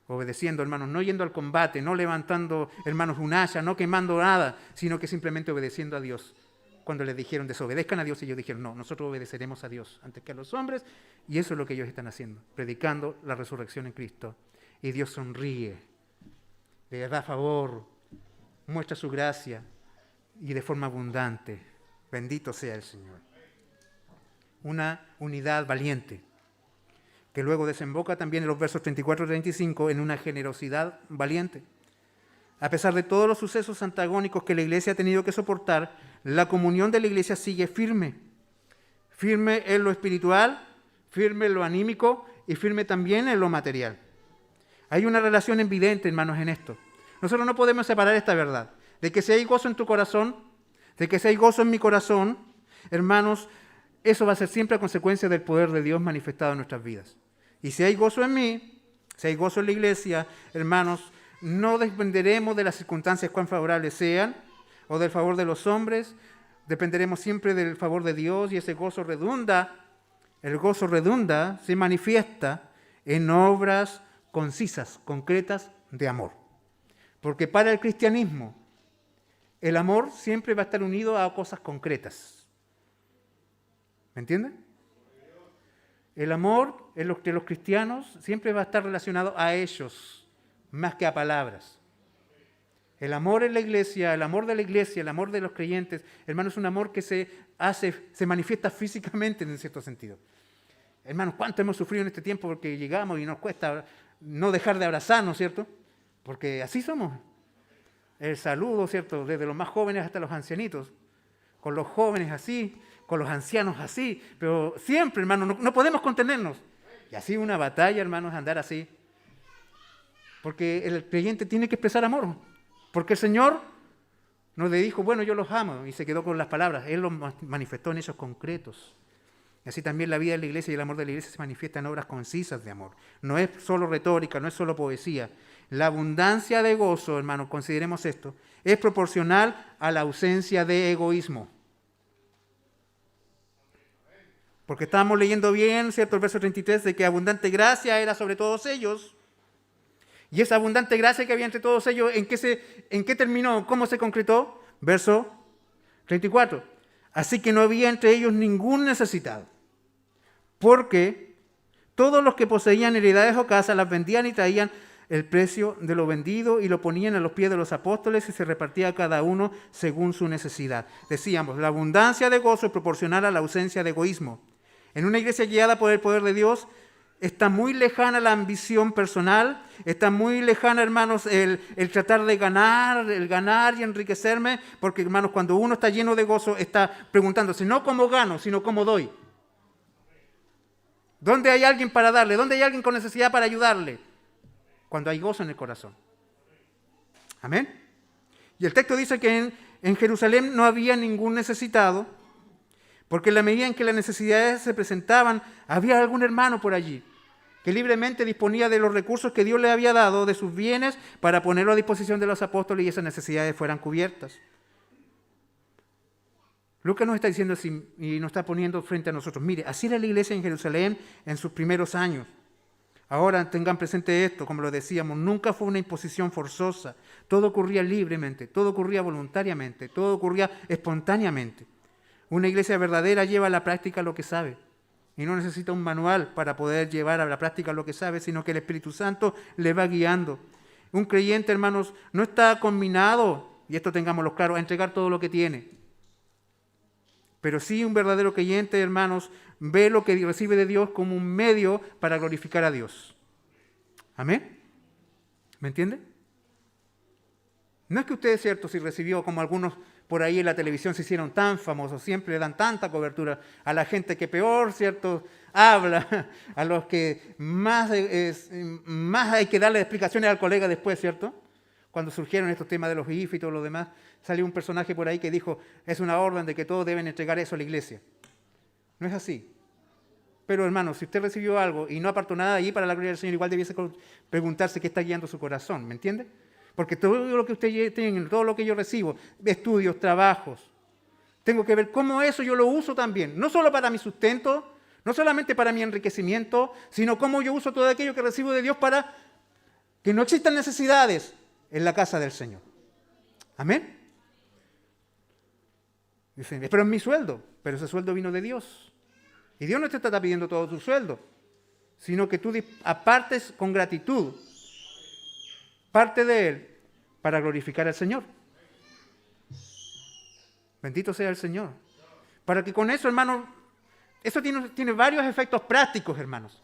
Obedeciendo, hermanos, no yendo al combate, no levantando, hermanos, un hacha, no quemando nada, sino que simplemente obedeciendo a Dios. Cuando les dijeron desobedezcan a Dios, ellos dijeron no, nosotros obedeceremos a Dios antes que a los hombres, y eso es lo que ellos están haciendo, predicando la resurrección en Cristo. Y Dios sonríe, le da favor, muestra su gracia y de forma abundante. Bendito sea el Señor. Una unidad valiente, que luego desemboca también en los versos 34 y 35 en una generosidad valiente. A pesar de todos los sucesos antagónicos que la iglesia ha tenido que soportar, la comunión de la iglesia sigue firme. Firme en lo espiritual, firme en lo anímico y firme también en lo material. Hay una relación evidente, hermanos, en esto. Nosotros no podemos separar esta verdad. De que si hay gozo en tu corazón, de que si hay gozo en mi corazón, hermanos, eso va a ser siempre a consecuencia del poder de Dios manifestado en nuestras vidas. Y si hay gozo en mí, si hay gozo en la iglesia, hermanos, no dependeremos de las circunstancias cuán favorables sean o del favor de los hombres, dependeremos siempre del favor de Dios y ese gozo redunda, el gozo redunda, se manifiesta en obras concisas, concretas de amor. Porque para el cristianismo, el amor siempre va a estar unido a cosas concretas. ¿Me entienden? El amor de los cristianos siempre va a estar relacionado a ellos, más que a palabras. El amor en la iglesia, el amor de la iglesia, el amor de los creyentes, hermanos, es un amor que se manifiesta físicamente en cierto sentido. Hermanos, ¿cuánto hemos sufrido en este tiempo porque llegamos y nos cuesta no dejar de abrazarnos, ¿cierto? Porque así somos. El saludo, ¿cierto? Desde los más jóvenes hasta los ancianitos. Con los jóvenes así, con los ancianos así. Pero siempre, hermanos, no podemos contenernos. Y así una batalla, hermanos, andar así. Porque el creyente tiene que expresar amor. Porque el Señor nos le dijo, bueno, yo los amo. Y se quedó con las palabras. Él los manifestó en hechos concretos. Y así también la vida de la iglesia y el amor de la iglesia se manifiesta en obras concisas de amor. No es solo retórica, no es solo poesía. La abundancia de gozo, hermanos, consideremos esto, es proporcional a la ausencia de egoísmo. Porque estábamos leyendo bien, ¿cierto? El verso 33, de que abundante gracia era sobre todos ellos. Y esa abundante gracia que había entre todos ellos, ¿en qué terminó? ¿Cómo se concretó? Verso 34. Así que no había entre ellos ningún necesitado, porque todos los que poseían heredades o casas las vendían y traían el precio de lo vendido y lo ponían a los pies de los apóstoles y se repartía a cada uno según su necesidad. Decíamos, la abundancia de gozo es proporcional a la ausencia de egoísmo. En una iglesia guiada por el poder de Dios, está muy lejana la ambición personal, está muy lejana, hermanos, el tratar de ganar, el ganar y enriquecerme, porque, hermanos, cuando uno está lleno de gozo, está preguntándose, no cómo gano, sino cómo doy. ¿Dónde hay alguien para darle? ¿Dónde hay alguien con necesidad para ayudarle? Cuando hay gozo en el corazón. Amén. Y el texto dice que en Jerusalén no había ningún necesitado, porque en la medida en que las necesidades se presentaban, había algún hermano por allí que libremente disponía de los recursos que Dios le había dado, de sus bienes, para ponerlo a disposición de los apóstoles y esas necesidades fueran cubiertas. Lucas nos está diciendo así y nos está poniendo frente a nosotros. Mire, así era la iglesia en Jerusalén en sus primeros años. Ahora tengan presente esto, como lo decíamos, nunca fue una imposición forzosa. Todo ocurría libremente, todo ocurría voluntariamente, todo ocurría espontáneamente. Una iglesia verdadera lleva a la práctica lo que sabe. Y no necesita un manual para poder llevar a la práctica lo que sabe, sino que el Espíritu Santo le va guiando. Un creyente, hermanos, no está combinado, y esto tengámoslo claro, a entregar todo lo que tiene. Pero sí un verdadero creyente, hermanos, ve lo que recibe de Dios como un medio para glorificar a Dios. ¿Amén? ¿Me entiende? No es que usted, cierto, si recibió como algunos por ahí en la televisión se hicieron tan famosos, siempre le dan tanta cobertura a la gente que peor, cierto, habla, a los que más hay que darle explicaciones al colega después, ¿cierto? Cuando surgieron estos temas de los IF y todo lo demás, salió un personaje por ahí que dijo, es una orden de que todos deben entregar eso a la iglesia. No es así. Pero hermano, si usted recibió algo y no apartó nada allí para la gloria del Señor, igual debiese preguntarse qué está guiando su corazón, ¿me entiende? Porque todo lo que usted tiene, todo lo que yo recibo, estudios, trabajos, tengo que ver cómo eso yo lo uso también, no solo para mi sustento, no solamente para mi enriquecimiento, sino cómo yo uso todo aquello que recibo de Dios para que no existan necesidades en la casa del Señor. Amén. Dicen, pero es mi sueldo, pero ese sueldo vino de Dios. Y Dios no te está pidiendo todo tu sueldo, sino que tú apartes con gratitud parte de Él para glorificar al Señor. Bendito sea el Señor. Para que con eso, hermanos, eso tiene varios efectos prácticos, hermanos.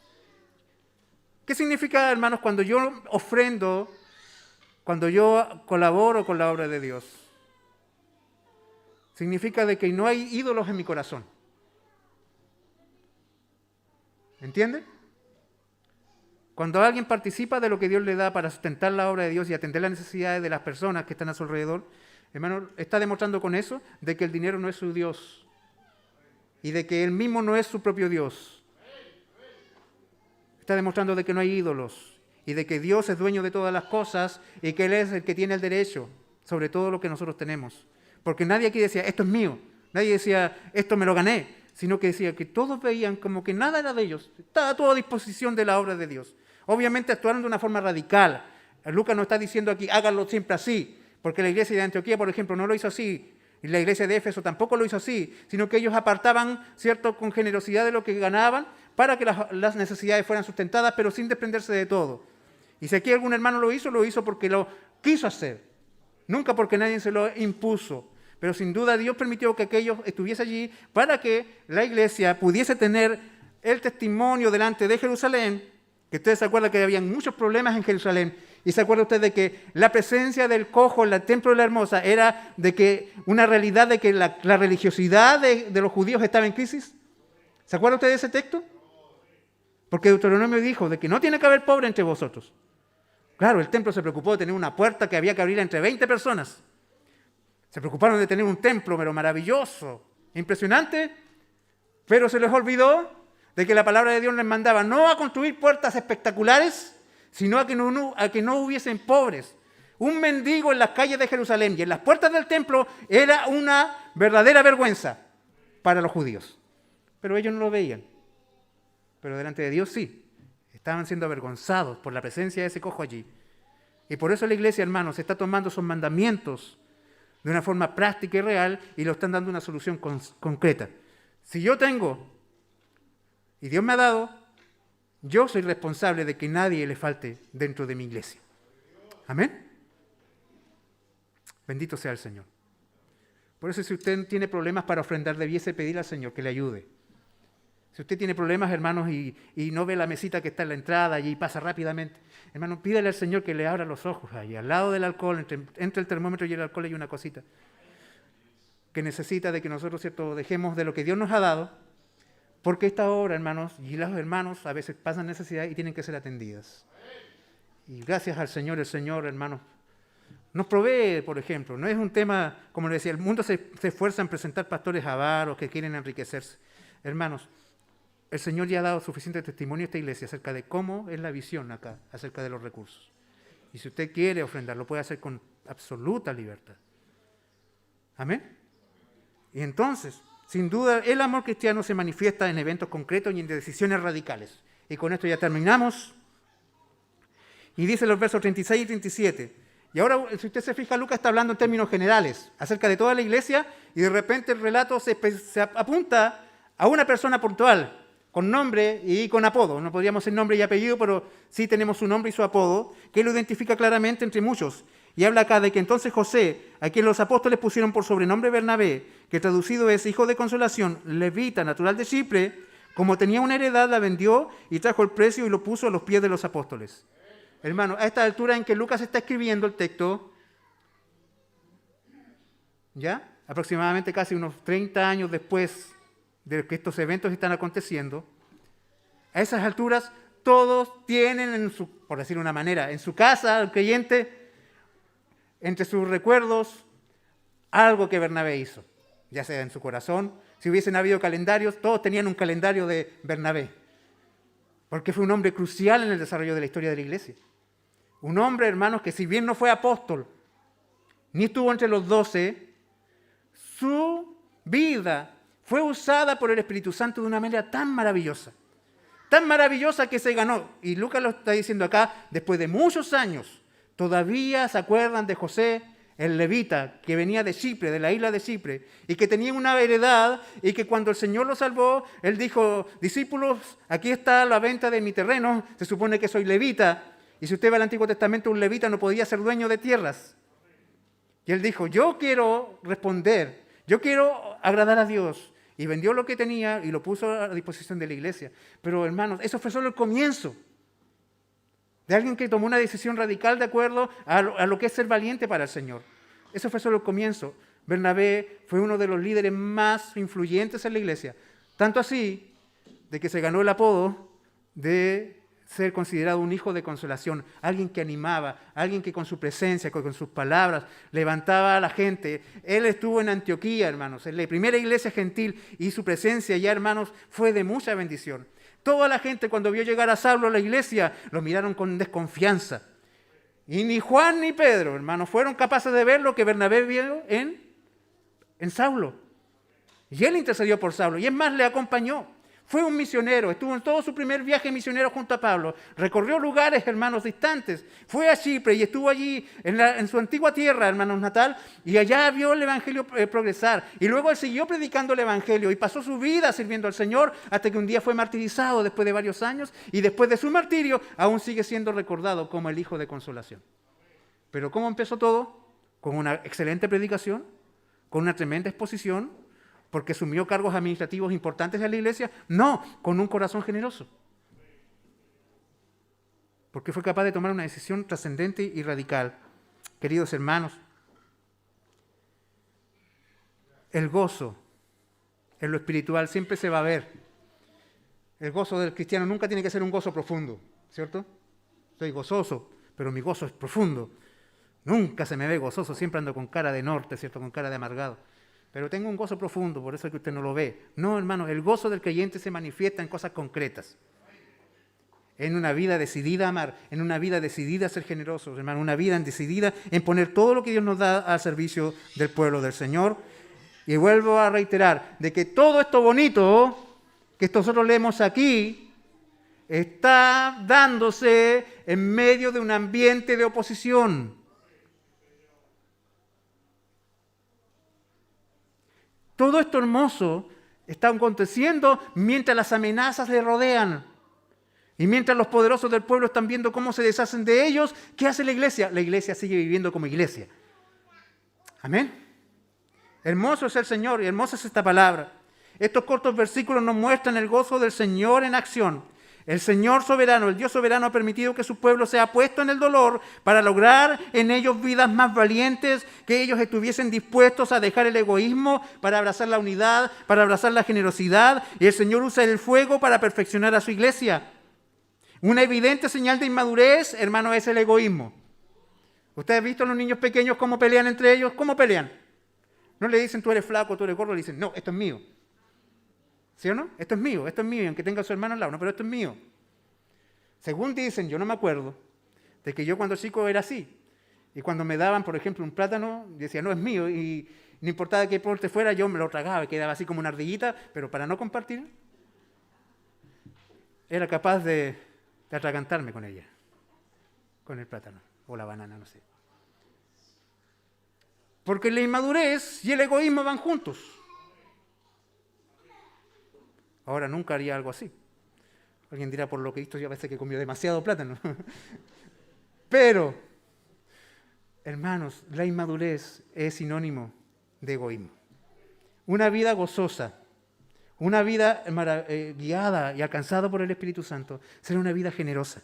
¿Qué significa, hermanos, cuando yo ofrendo, cuando yo colaboro con la obra de Dios? Significa de que no hay ídolos en mi corazón. ¿Entiende? Cuando alguien participa de lo que Dios le da para sustentar la obra de Dios y atender las necesidades de las personas que están a su alrededor, hermano, está demostrando con eso de que el dinero no es su Dios y de que Él mismo no es su propio Dios. Está demostrando de que no hay ídolos y de que Dios es dueño de todas las cosas y que Él es el que tiene el derecho sobre todo lo que nosotros tenemos. Porque nadie aquí decía, esto es mío. Nadie decía, esto me lo gané. Sino que decía que todos veían como que nada era de ellos. Estaba todo a disposición de la obra de Dios. Obviamente actuaron de una forma radical. Lucas nos está diciendo aquí, háganlo siempre así. Porque la iglesia de Antioquía, por ejemplo, no lo hizo así. Y la iglesia de Éfeso tampoco lo hizo así. Sino que ellos apartaban, ¿cierto?, con generosidad de lo que ganaban para que las necesidades fueran sustentadas, pero sin desprenderse de todo. Y si aquí algún hermano lo hizo porque lo quiso hacer. Nunca porque nadie se lo impuso. Pero sin duda Dios permitió que aquellos estuviesen allí para que la iglesia pudiese tener el testimonio delante de Jerusalén, que ustedes se acuerdan que había muchos problemas en Jerusalén, y se acuerdan ustedes de que la presencia del cojo en el templo de la hermosa era de que una realidad de que la religiosidad de los judíos estaba en crisis. ¿Se acuerdan ustedes de ese texto? Porque Deuteronomio dijo de que no tiene que haber pobre entre vosotros. Claro, el templo se preocupó de tener una puerta que había que abrir entre 20 personas. Se preocuparon de tener un templo, pero maravilloso, impresionante, pero se les olvidó de que la palabra de Dios les mandaba no a construir puertas espectaculares, sino a que no hubiesen pobres. Un mendigo en las calles de Jerusalén y en las puertas del templo era una verdadera vergüenza para los judíos. Pero ellos no lo veían. Pero delante de Dios sí. Estaban siendo avergonzados por la presencia de ese cojo allí. Y por eso la iglesia, hermanos, está tomando sus mandamientos de una forma práctica y real y lo están dando una solución concreta. Si yo tengo y Dios me ha dado, yo soy responsable de que nadie le falte dentro de mi iglesia. Amén. Bendito sea el Señor. Por eso si usted tiene problemas para ofrendar, debiese pedir al Señor que le ayude. Si usted tiene problemas, hermanos, y no ve la mesita que está en la entrada y pasa rápidamente, hermano, pídale al Señor que le abra los ojos ahí. Al lado del alcohol, entre el termómetro y el alcohol hay una cosita que necesita de que nosotros, ¿cierto?, dejemos de lo que Dios nos ha dado, porque esta obra, hermanos, y los hermanos a veces pasan necesidad y tienen que ser atendidas. Y gracias al Señor, hermanos, nos provee, por ejemplo. No es un tema, como le decía, el mundo se esfuerza en presentar pastores avaros que quieren enriquecerse. Hermanos, el Señor ya ha dado suficiente testimonio a esta iglesia acerca de cómo es la visión acá, acerca de los recursos. Y si usted quiere ofrendar, lo puede hacer con absoluta libertad. Amén. Y entonces, sin duda, el amor cristiano se manifiesta en eventos concretos y en decisiones radicales. Y con esto ya terminamos. Y dice los versos 36 y 37. Y ahora, si usted se fija, Lucas está hablando en términos generales acerca de toda la iglesia y de repente el relato se apunta a una persona puntual, con nombre y con apodo. No podríamos decir nombre y apellido, pero sí tenemos su nombre y su apodo, que lo identifica claramente entre muchos. Y habla acá de que entonces José, a quien los apóstoles pusieron por sobrenombre Bernabé, que traducido es hijo de consolación, levita, natural de Chipre, como tenía una heredad, la vendió y trajo el precio y lo puso a los pies de los apóstoles. Hermano, a esta altura en que Lucas está escribiendo el texto, ¿ya? Aproximadamente casi unos 30 años después de que estos eventos están aconteciendo, a esas alturas todos tienen, por decir una manera, en su casa, el creyente, entre sus recuerdos, algo que Bernabé hizo, ya sea en su corazón. Si hubiesen habido calendarios, todos tenían un calendario de Bernabé, porque fue un hombre crucial en el desarrollo de la historia de la iglesia. Un hombre, hermanos, que si bien no fue apóstol, ni estuvo entre los 12, su vida fue usada por el Espíritu Santo de una manera tan maravillosa que se ganó. Y Lucas lo está diciendo acá, después de muchos años, todavía se acuerdan de José, el levita, que venía de Chipre, de la isla de Chipre, y que tenía una heredad, y que cuando el Señor lo salvó, él dijo: discípulos, aquí está la venta de mi terreno, se supone que soy levita, y si usted va al Antiguo Testamento, un levita no podía ser dueño de tierras. Y él dijo: yo quiero responder, yo quiero agradar a Dios, y vendió lo que tenía y lo puso a disposición de la iglesia. Pero hermanos, eso fue solo el comienzo de alguien que tomó una decisión radical de acuerdo a lo que es ser valiente para el Señor. Eso fue solo el comienzo. Bernabé fue uno de los líderes más influyentes en la iglesia. Tanto así, de que se ganó el apodo de ser considerado un hijo de consolación. Alguien que animaba, alguien que con su presencia, con sus palabras, levantaba a la gente. Él estuvo en Antioquía, hermanos, en la primera iglesia gentil, y su presencia ya, hermanos, fue de mucha bendición. Toda la gente, cuando vio llegar a Saulo a la iglesia, lo miraron con desconfianza. Y ni Juan ni Pedro, hermanos, fueron capaces de ver lo que Bernabé vio en Saulo. Y él intercedió por Saulo, y es más, le acompañó. Fue un misionero, estuvo en todo su primer viaje misionero junto a Pablo. Recorrió lugares, hermanos, distantes. Fue a Chipre y estuvo allí en su antigua tierra, hermanos, natal, y allá vio el evangelio progresar. Y luego él siguió predicando el evangelio y pasó su vida sirviendo al Señor hasta que un día fue martirizado después de varios años, y después de su martirio aún sigue siendo recordado como el hijo de consolación. Pero ¿cómo empezó todo? Con una excelente predicación, con una tremenda exposición, porque asumió cargos administrativos importantes de la iglesia. No, con un corazón generoso. Porque fue capaz de tomar una decisión trascendente y radical. Queridos hermanos, el gozo en lo espiritual siempre se va a ver. El gozo del cristiano nunca tiene que ser un gozo profundo, ¿cierto? Soy gozoso, pero mi gozo es profundo. Nunca se me ve gozoso, siempre ando con cara de norte, ¿cierto? Con cara de amargado. Pero tengo un gozo profundo, por eso es que usted no lo ve. No, hermano, el gozo del creyente se manifiesta en cosas concretas. En una vida decidida a amar, en una vida decidida a ser generosos, hermano, una vida decidida en poner todo lo que Dios nos da al servicio del pueblo del Señor. Y vuelvo a reiterar, de que todo esto bonito que nosotros leemos aquí está dándose en medio de un ambiente de oposición. Todo esto hermoso está aconteciendo mientras las amenazas le rodean. Y mientras los poderosos del pueblo están viendo cómo se deshacen de ellos, ¿qué hace la iglesia? La iglesia sigue viviendo como iglesia. Amén. Hermoso es el Señor y hermosa es esta palabra. Estos cortos versículos nos muestran el gozo del Señor en acción. El Señor soberano, el Dios soberano, ha permitido que su pueblo sea puesto en el dolor para lograr en ellos vidas más valientes, que ellos estuviesen dispuestos a dejar el egoísmo para abrazar la unidad, para abrazar la generosidad, y el Señor usa el fuego para perfeccionar a su iglesia. Una evidente señal de inmadurez, hermano, es el egoísmo. ¿Ustedes han visto a los niños pequeños cómo pelean entre ellos? ¿Cómo pelean? No le dicen tú eres flaco, tú eres gordo, le dicen no, esto es mío. ¿Sí o no? Esto es mío, aunque tenga a su hermano al lado, no, pero esto es mío. Según dicen, yo no me acuerdo, de que yo cuando chico era así. Y cuando me daban, por ejemplo, un plátano, decía, no, es mío, y no importaba de qué porte fuera, yo me lo tragaba, y quedaba así como una ardillita, pero para no compartir, era capaz de atragantarme con ella, con el plátano, o la banana, no sé. Porque la inmadurez y el egoísmo van juntos. Ahora nunca haría algo así. Alguien dirá, por lo que he visto, yo a veces que comió demasiado plátano. Pero, hermanos, la inmadurez es sinónimo de egoísmo. Una vida gozosa, una vida guiada y alcanzada por el Espíritu Santo, será una vida generosa.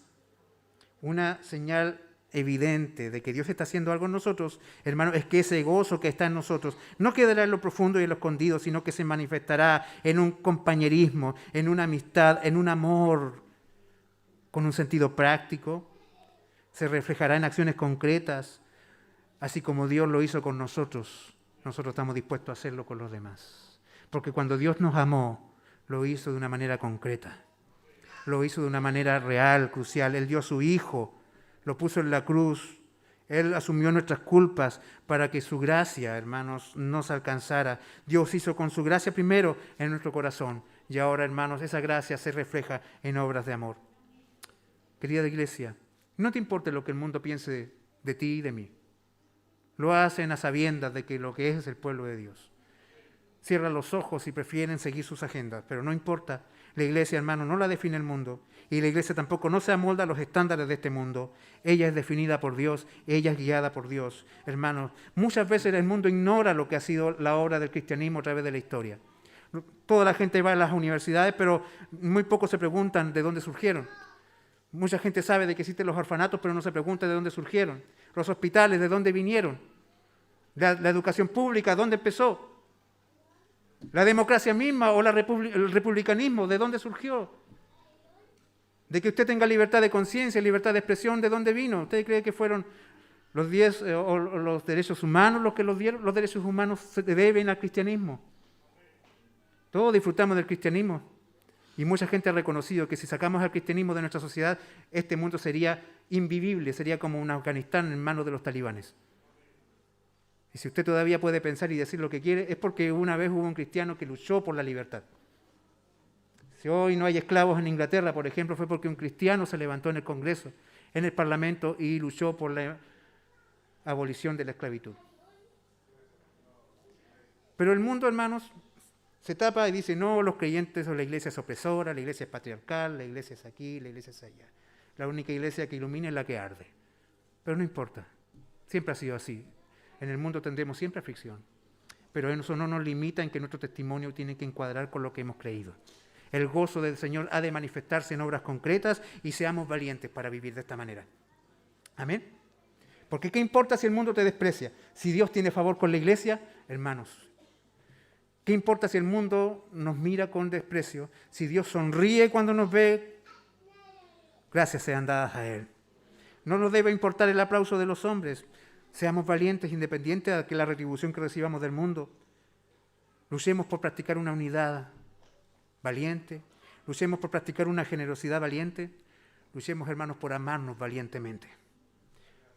Una señal evidente de que Dios está haciendo algo en nosotros, hermano, es que ese gozo que está en nosotros no quedará en lo profundo y en lo escondido, sino que se manifestará en un compañerismo, en una amistad, en un amor con un sentido práctico, se reflejará en acciones concretas, así como Dios lo hizo con nosotros. Nosotros estamos dispuestos a hacerlo con los demás. Porque cuando Dios nos amó, lo hizo de una manera concreta, lo hizo de una manera real, crucial. Él dio a su Hijo, lo puso en la cruz. Él asumió nuestras culpas para que su gracia, hermanos, nos alcanzara. Dios hizo con su gracia primero en nuestro corazón. Y ahora, hermanos, esa gracia se refleja en obras de amor. Querida iglesia, no te importe lo que el mundo piense de ti y de mí. Lo hacen a sabiendas de que lo que es el pueblo de Dios. Cierran los ojos y prefieren seguir sus agendas, pero no importa. La iglesia, hermano, no la define el mundo. Y la iglesia tampoco no se amolda a los estándares de este mundo. Ella es definida por Dios, ella es guiada por Dios. Hermanos, muchas veces el mundo ignora lo que ha sido la obra del cristianismo a través de la historia. Toda la gente va a las universidades, pero muy pocos se preguntan de dónde surgieron. Mucha gente sabe de que existen los orfanatos, pero no se pregunta de dónde surgieron. Los hospitales, de dónde vinieron. La educación pública, ¿dónde empezó? La democracia misma o el republicanismo, ¿de dónde surgió? De que usted tenga libertad de conciencia, libertad de expresión, ¿de dónde vino? ¿Usted cree que fueron los 10 o los derechos humanos los que los dieron? Los derechos humanos se deben al cristianismo. Todos disfrutamos del cristianismo. Y mucha gente ha reconocido que si sacamos al cristianismo de nuestra sociedad, este mundo sería invivible, sería como un Afganistán en manos de los talibanes. Y si usted todavía puede pensar y decir lo que quiere, es porque una vez hubo un cristiano que luchó por la libertad. Si hoy no hay esclavos en Inglaterra, por ejemplo, fue porque un cristiano se levantó en el Congreso, en el Parlamento, y luchó por la abolición de la esclavitud. Pero el mundo, hermanos, se tapa y dice, no, los creyentes o la iglesia es opresora, la iglesia es patriarcal, la iglesia es aquí, la iglesia es allá. La única iglesia que ilumina es la que arde. Pero no importa, siempre ha sido así. En el mundo tendremos siempre aflicción, pero eso no nos limita en que nuestro testimonio tiene que encuadrar con lo que hemos creído. El gozo del Señor ha de manifestarse en obras concretas y seamos valientes para vivir de esta manera. Amén. Porque ¿qué importa si el mundo te desprecia? Si Dios tiene favor con la iglesia, hermanos. ¿Qué importa si el mundo nos mira con desprecio? Si Dios sonríe cuando nos ve, gracias sean dadas a Él. No nos debe importar el aplauso de los hombres. Seamos valientes, independientes de que la retribución que recibamos del mundo. Luchemos por practicar una unidad valiente. Luchemos por practicar una generosidad valiente. Luchemos, hermanos, por amarnos valientemente.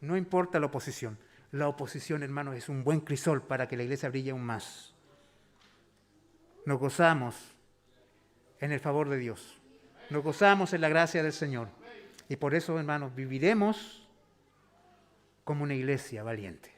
No importa la oposición. La oposición, hermanos, es un buen crisol para que la iglesia brille aún más. Nos gozamos en el favor de Dios. Nos gozamos en la gracia del Señor. Y por eso, hermanos, viviremos como una iglesia valiente.